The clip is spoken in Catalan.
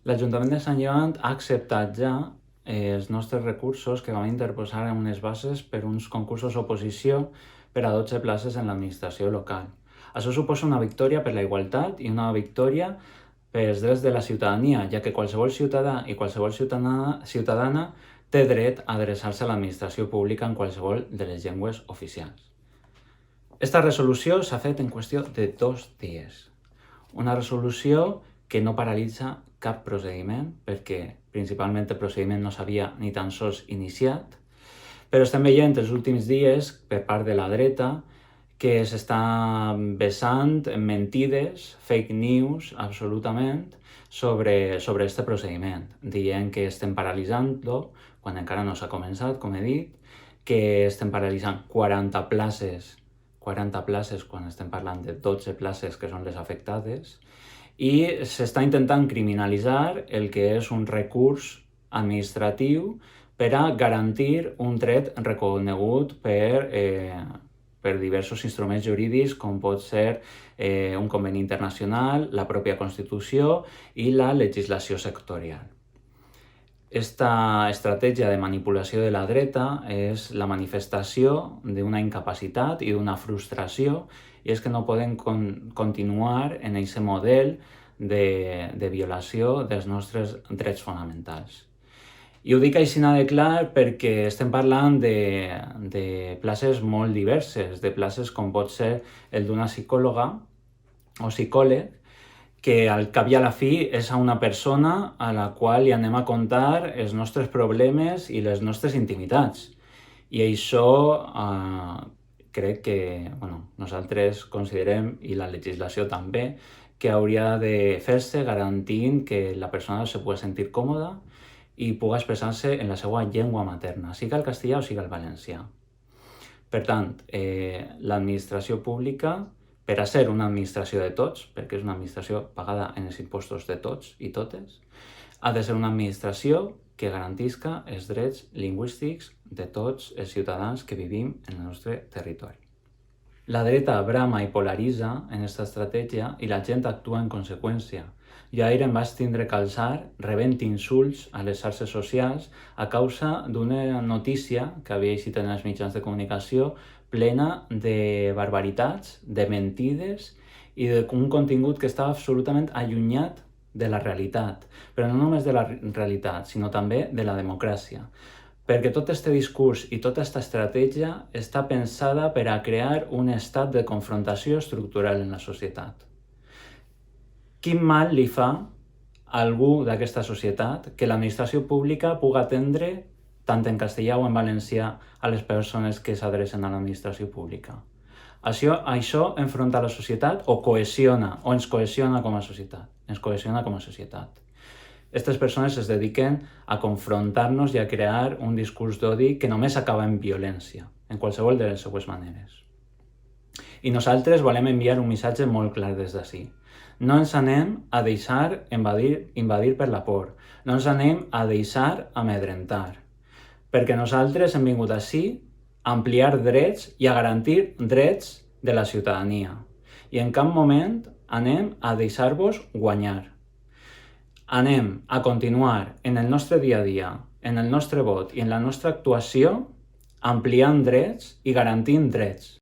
L'Ajuntament de Sant Joan ha acceptat ja els nostres recursos que vam interposar en unes bases per uns concursos d'oposició per a 12 places en l'administració local. Això suposa una victòria per la igualtat i una victòria pels drets de la ciutadania, ja que qualsevol ciutadà i qualsevol ciutadana té dret a adreçar-se a l'administració pública en qualsevol de les llengües oficials. Esta resolució s'ha fet en qüestió de 2 dies. Una resolució que no paralitza cap procediment, perquè principalment el procediment no s'havia ni tan sols iniciat, però estem veient els últims dies, per part de la dreta, que s'està vessant mentides, fake news, absolutament, sobre aquest procediment, dient que estem paralitzant-lo, quan encara no s'ha començat, com he dit, que estem paralitzant 40 places quan estem parlant de 12 places que són les afectades, i s'està intentant criminalitzar el que és un recurs administratiu per a garantir un dret reconegut per diversos instruments jurídics, com pot ser un conveni internacional, la pròpia Constitució i la legislació sectorial. Esta estratègia de manipulació de la dreta és la manifestació d'una incapacitat i d'una frustració, i és que no poden continuar en aquest model de violació dels nostres drets fonamentals. I ho dic així de clar perquè estem parlant de places molt diverses, de places com pot ser el d'una psicòloga o psicòleg, que al cap i a la fi és a una persona a la qual li anem a contar els nostres problemes i les nostres intimitats. I això crec que nosaltres considerem, i la legislació també, que hauria de fer-se garantint que la persona se pugui sentir còmoda i pugui expressar-se en la seva llengua materna, siga el castellà o siga el valencià. Per tant, l'administració pública, per a ser una administració de tots, perquè és una administració pagada en els impostos de tots i totes, ha de ser una administració que garantisca els drets lingüístics de tots els ciutadans que vivim en el nostre territori. La dreta brama i polaritza en aquesta estratègia i la gent actua en conseqüència. Jo ahir em vaig tindre que alçar rebent insults a les xarxes socials a causa d'una notícia que havia llegit en els mitjans de comunicació plena de barbaritats, de mentides i d'un contingut que estava absolutament allunyat de la realitat. Però no només de la realitat, sinó també de la democràcia. Perquè tot aquest discurs i tota aquesta estratègia està pensada per a crear un estat de confrontació estructural en la societat. Quin mal li fa a algú d'aquesta societat que l'administració pública pugui atendre tant en castellà o en valencià a les persones que s'adrecen a l'administració pública? Això enfronta la societat o cohesiona, o ens cohesiona com a societat? Ens cohesiona com a societat. Aquestes persones es dediquen a confrontar-nos i a crear un discurs d'odi que només acaba en violència, en qualsevol de les seues maneres. I nosaltres volem enviar un missatge molt clar des d'ací. No ens anem a deixar invadir per la por, no ens anem a deixar amedrentar, perquè nosaltres hem vingut ací a ampliar drets i a garantir drets de la ciutadania. I en cap moment anem a deixar-vos guanyar. Anem a continuar en el nostre dia a dia, en el nostre vot i en la nostra actuació ampliant drets i garantint drets.